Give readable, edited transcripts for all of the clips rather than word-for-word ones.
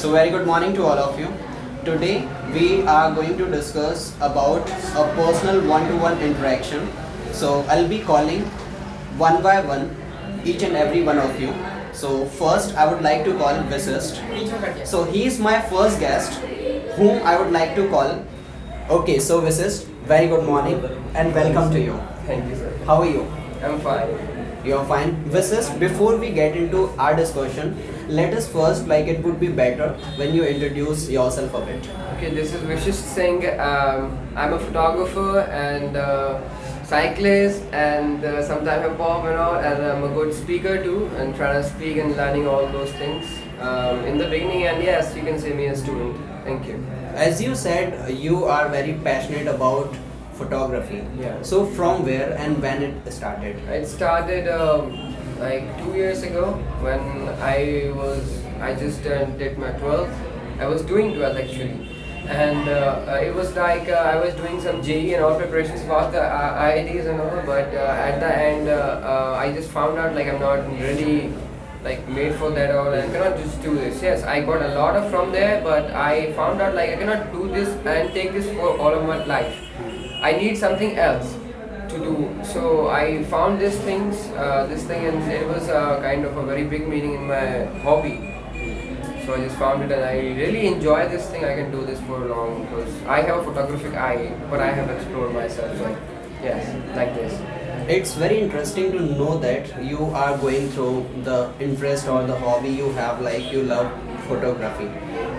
So very good morning to all of you. Today we are going to discuss about a personal one-to-one interaction. So I'll be calling one by one each and every one of you. So first I would like to call Visist. So he is my first guest whom I would like to call. Okay, so Visist, very good morning and welcome to you. Thank you, sir. How are you? I'm fine. You're fine. Visist, before we get into our discussion, let us first, like it would be better when you introduce yourself a bit. Okay, this is Vishish Singh. I'm a photographer and cyclist and sometimes hip hop and all, and I'm a good speaker too, and trying to speak and learning all those things in the beginning. And yes, you can say me a student. Thank you. As you said, you are very passionate about photography. Yeah. So from where and when it started? It started like 2 years ago when I just did my 12th. I was doing 12th actually, and it was like I was doing some JE and all preparations for the IITs and all. But at the end, I just found out like I'm not really like made for that all and cannot just do this. Yes, I got a lot of from there, but I found out like I cannot do this and take this for all of my life. I need something else to do. So I found this thing, and it was kind of a very big meaning in my hobby. So I just found it, and I really enjoy this thing. I can do this for long because I have a photographic eye, but I have explored myself. Like yes, like this. It's very interesting to know that you are going through the interest or the hobby you have, like you love photography.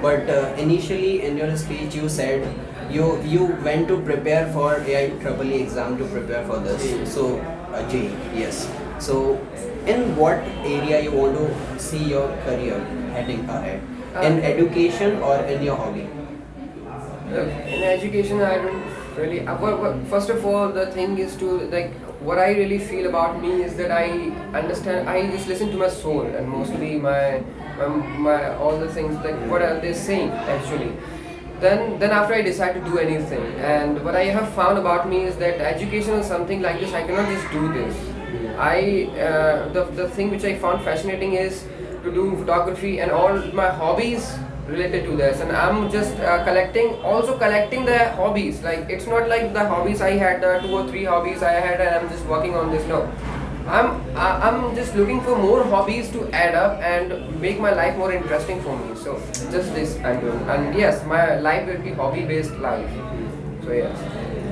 But initially in your speech you said you went to prepare for AIEEE exam to prepare for this. So JEE, yes. So in what area you want to see your career heading ahead? In education or in your hobby? Look, in education, I don't really. First of all, the thing is to like what I really feel about me is that I understand. I just listen to my soul and mostly my all the things like what are they saying actually. Then after I decide to do anything, and what I have found about me is that education is something like this. I cannot just do this. The thing which I found fascinating is to do photography and all my hobbies related to this, and I'm just collecting the hobbies. Like it's not like the hobbies I had 2 or 3 hobbies I had and I'm just working on this. No, I'm just looking for more hobbies to add up and make my life more interesting for me. So just this I'm doing, and yes, my life will be hobby based life. So yes.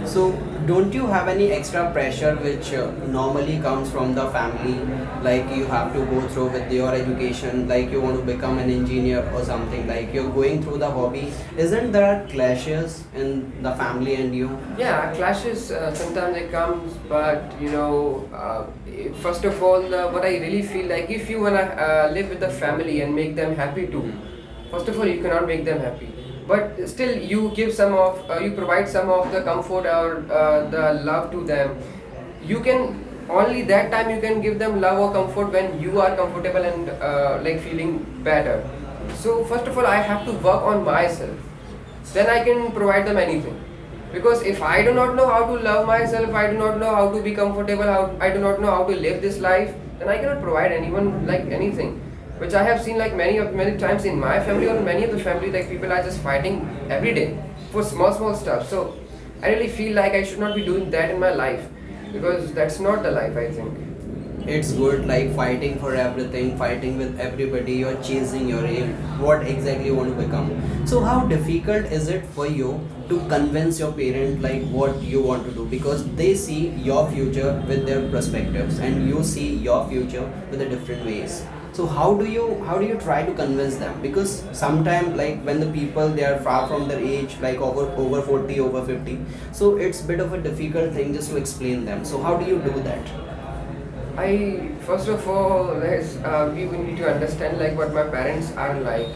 So don't you have any extra pressure which normally comes from the family, like you have to go through with your education, like you want to become an engineer or something, like you're going through the hobby? Isn't there clashes in the family and you? Yeah, clashes sometimes they come, but first of all, what I really feel like if you wanna live with the family and make them happy too, first of all you cannot make them happy, but still you give you provide some of the comfort or the love to them. You can only that time you can give them love or comfort when you are comfortable and like feeling better. So first of all, I have to work on myself. Then I can provide them anything. Because if I do not know how to love myself, I do not know how to be comfortable, I do not know how to live this life, then I cannot provide anyone like anything. Which I have seen like many times in my family or many of the family, like people are just fighting every day for small stuff. So I really feel like I should not be doing that in my life, because that's not the life, I think. It's good, like fighting for everything, fighting with everybody, you're chasing your aim, what exactly you want to become. So how difficult is it for you to convince your parent like what you want to do, because they see your future with their perspectives and you see your future with the different ways? So how do you try to convince them? Because sometimes like when the people they are far from their age, like over 40, over 50, so it's a bit of a difficult thing just to explain them. So how do you do that? I first of all, we will need to understand like what my parents are like.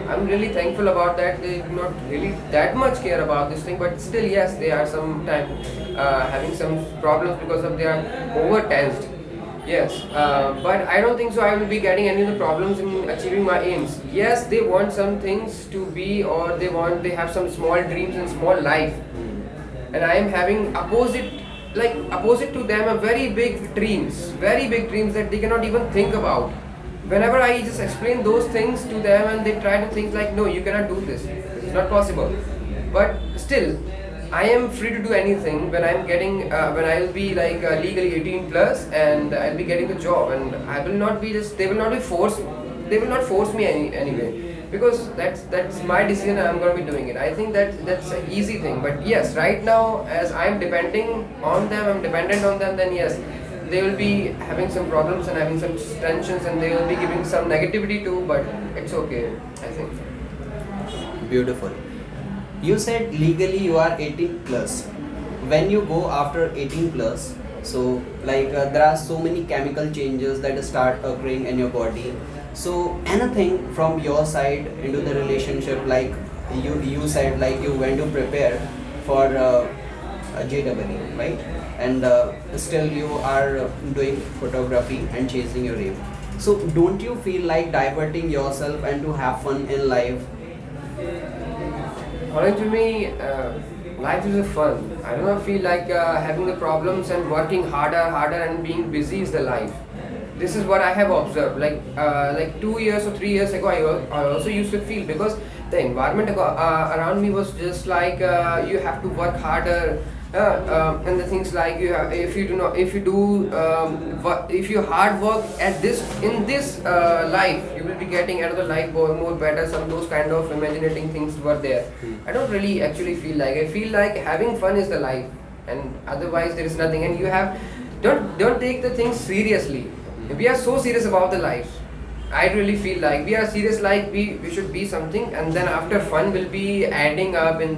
I'm really thankful about that. They do not really that much care about this thing, but still yes, they are sometimes having some problems because of they are over tensed. Yes, but I don't think so. I will be getting any of the problems in achieving my aims. Yes, they want some things to be, or they have some small dreams and small life, and I am having opposite to them a very big dreams that they cannot even think about. whenever I just explain those things to them and they try to think like, no, you cannot do this. It's not possible. But still, I am free to do anything when I'm getting when I'll be like legally 18 plus and I'll be getting a job, and I will not be just they will not be forced they will not force me anyway, because that's my decision and I'm gonna be doing it. I think that's an easy thing. But yes, right now as I'm dependent on them, then yes, they will be having some problems and having some tensions and they will be giving some negativity too. But it's okay, I think. Beautiful. You said legally you are 18 plus. When you go after 18 plus, so like there are so many chemical changes that start occurring in your body. So anything from your side into the relationship, like you said like you went to prepare for a JEE, right? And still you are doing photography and chasing your aim. So don't you feel like diverting yourself and to have fun in life? According to me, life is a fun. I do not feel like having the problems and working harder, and being busy is the life. This is what I have observed. Like 2 years or 3 years ago, I also used to feel, because the environment around me was just like you have to work harder. And the things like if you hard work at this in this life, you will be getting another life more better. Some those kind of imaginating things were there. I don't really actually feel like. I feel like having fun is the life, and otherwise there is nothing. And you have don't take the things seriously. We are so serious about the life. I really feel like we are serious, like we should be something, and then after fun will be adding up in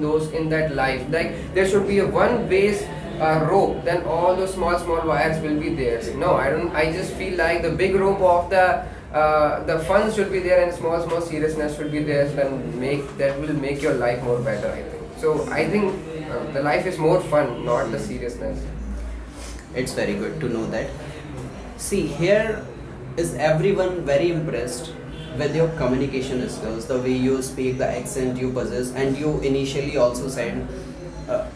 that life. Like there should be a one base rope, then all those small wires will be there. So, no, I don't. I just feel like the big rope of the fun should be there, and small seriousness should be there, and that will make your life more better, I think. So I think the life is more fun, not the seriousness. It's very good to know that. See, here is everyone very impressed with your communication skills, the way you speak, the accent you possess, and you initially also said,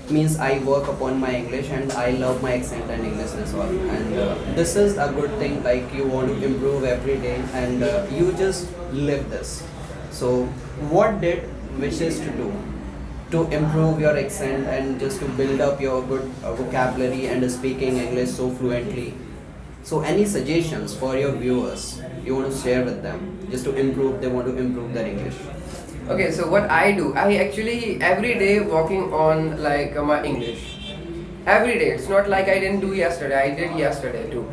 means I work upon my English and I love my accent and English as well. And this is a good thing, like you want to improve every day and you just live this. So, what did wishes to do to improve your accent and just to build up your good vocabulary and speaking English so fluently? So any suggestions for your viewers you want to share with them just to improve, they want to improve their English? Okay, so what I do, I actually every day working on like my English. Every day. It's not like I didn't do yesterday. I did yesterday too.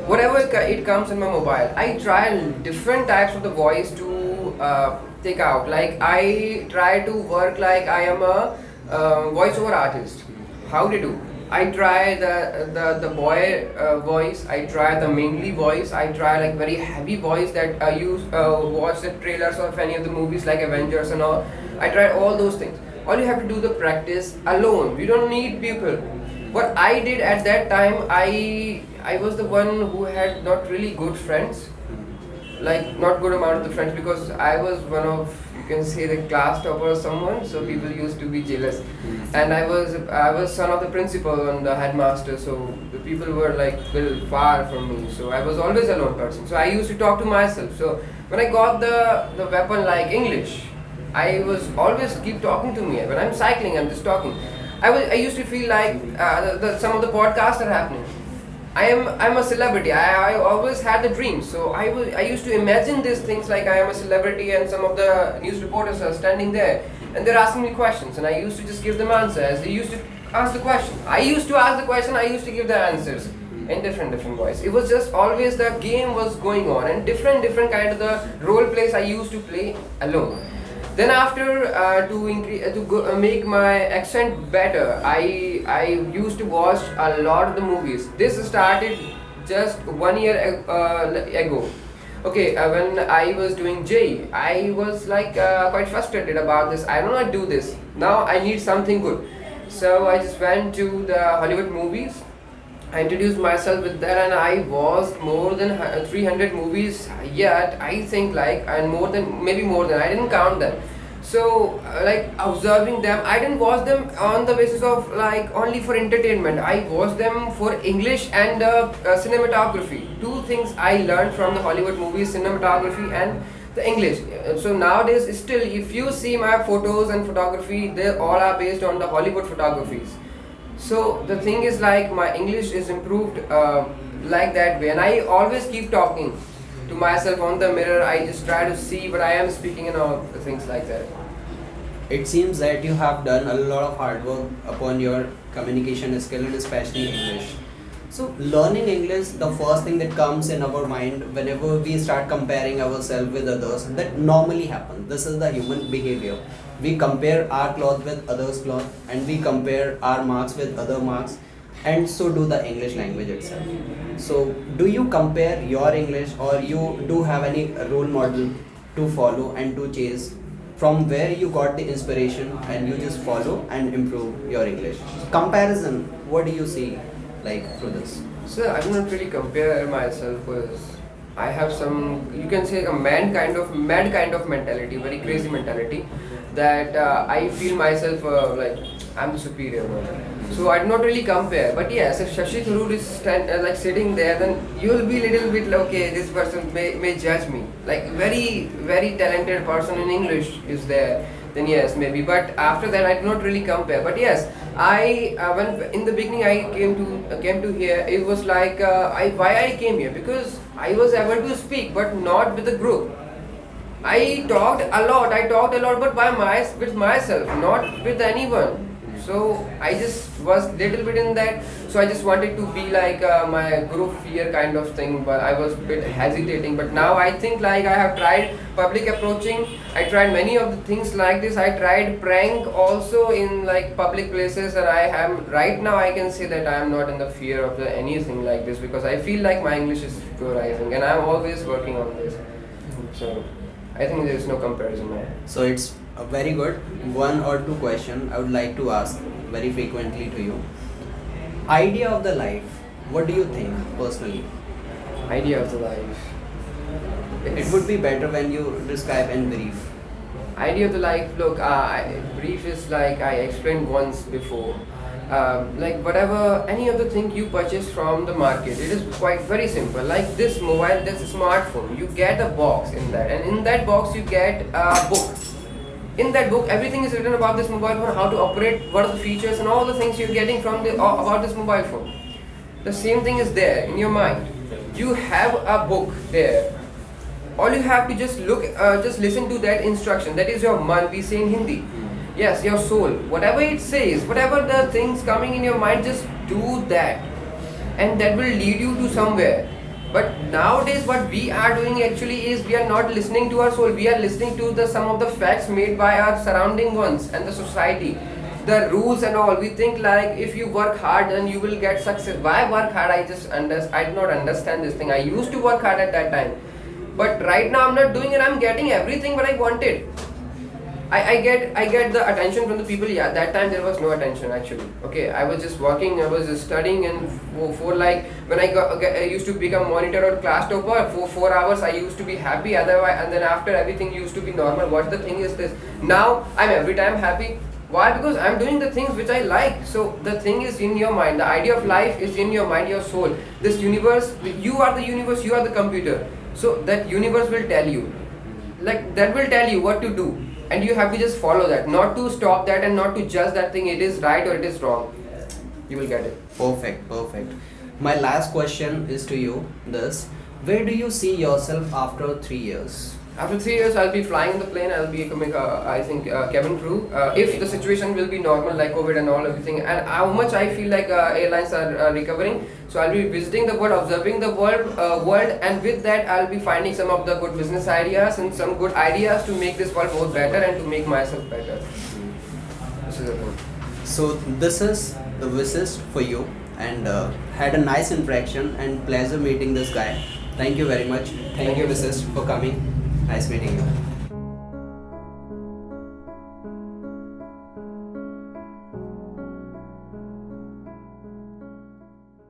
Whatever it comes in my mobile, I try different types of the voice to take out. Like I try to work like I am a voiceover artist. How to do? I try the boy voice. I try the mainly voice. I try like very heavy voice that you watch the trailers of any of the movies like Avengers and all. I try all those things. All you have to do the practice alone. You don't need people. What I did at that time, I was the one who had not really good friends, like not good amount of the friends, because I was one of, you can say, the class topper or someone, so people used to be jealous. And I was son of the principal and the headmaster, so the people were like little far from me, so I was always a lone person, so I used to talk to myself. So when I got the weapon like English, I was always keep talking to me. When I'm cycling, I'm just talking. I used to feel like some of the podcasts are happening. I'm a celebrity. I always had the dream. So I used to imagine these things like I am a celebrity and some of the news reporters are standing there and they're asking me questions and I used to just give them answers. They used to ask the question. I used to ask the question. I used to give the answers in different voice. It was just always the game was going on and different kind of the role plays I used to play alone. Then after make my accent better, I used to watch a lot of the movies. This started just 1 year ago. Okay, when I was doing JEE, I was like quite frustrated about this. I don't want to do this. Now I need something good. So I just went to the Hollywood movies. I introduced myself with that and I watched more than 300 movies yet, I think, like, and maybe more than, I didn't count them. So like observing them, I didn't watch them on the basis of like only for entertainment. I watched them for English and cinematography. Two things I learned from the Hollywood movies: cinematography and the English. So nowadays still, if you see my photos and photography, they all are based on the Hollywood photographies. So the thing is like my English is improved like that way, and I always keep talking to myself on the mirror. I just try to see what I am speaking and all the things like that. It seems that you have done a lot of hard work upon your communication skill and especially English. So learning English, the first thing that comes in our mind whenever we start comparing ourselves with others, that normally happens. This is the human behavior. We compare our cloth with others' cloth, and we compare our marks with other marks, and so do the English language itself. So do you compare your English, or you do have any role model to follow and to chase, from where you got the inspiration and you just follow and improve your English? Comparison, what do you see like through this? So I do not really compare myself because I have some, you can say, a mad kind of mentality, very crazy mentality, that I feel myself like I'm the superior one. So I do not really compare. But yes, if Shashi Tharoor is like sitting there, then you will be little bit like, okay, this person may judge me. Like very talented person in English is there, then yes, maybe. But after that, I do not really compare. But yes, I when in the beginning I came to here, it was like why I came here, because I was able to speak, but not with a group. I talked a lot, but with myself, not with anyone. So I just was little bit in that. So I just wanted to be like my group fear kind of thing, but I was a bit hesitating. But now I think like I have tried public approaching. I tried many of the things like this. I tried prank also in like public places, and I am right now I can say that I am not in the fear of anything like this, because I feel like my English is good, I think, and I am always working on this. So I think there is no comparison there. So it's a very good one or two question I would like to ask very frequently to you. Idea of the life. What do you think personally? Idea of the life. It would be better when you describe in brief. Idea of the life. Look, brief is like I explained once before. Like whatever any other thing you purchase from the market, it is quite very simple. Like this mobile, this smartphone, you get a box in that, and in that box you get a book. In that book, everything is written about this mobile phone, how to operate, what are the features, and all the things you're getting from about this mobile phone. The same thing is there in your mind. You have a book there. All you have to just just listen to that instruction. That is your man. We say in Hindi. Yes, your soul. Whatever it says, whatever the things coming in your mind, just do that, and that will lead you to somewhere. But nowadays what we are doing actually is we are not listening to our soul, we are listening to some of the facts made by our surrounding ones and the society, the rules and all. We think like if you work hard then you will get success. Why work hard? I do not understand this thing. I used to work hard at that time, but right now I'm not doing it. I'm getting everything what I wanted. I get the attention from the people. Yeah, that time there was no attention actually. Okay, I was just working, I was just studying, and for like when I used to become monitor or class topper for 4 hours, I used to be happy. Otherwise, and then after everything used to be normal. What the thing is this? Now I'm every time happy. Why? Because I'm doing the things which I like. So the thing is in your mind. The idea of life is in your mind, your soul. This universe, you are the universe. You are the computer. So that universe will tell you, like that will tell you what to do. And you have to just follow that, not to stop that and not to judge that thing, it is right or it is wrong. You will get it. Perfect, perfect. My last question is to you this. Where do you see yourself after 3 years? After 3 years, I'll be flying the plane. I'll be becoming, I think, cabin crew. If the situation will be normal, like COVID and all everything, and how much I feel like airlines are recovering. So I'll be visiting the world, observing the world, and with that, I'll be finding some of the good business ideas and some good ideas to make this world more better and to make myself better. This is the thing. So this is the wishes for you, and had a nice interaction and pleasure meeting this guy. Thank you very much. Thank you, Visis, for coming. Nice meeting you.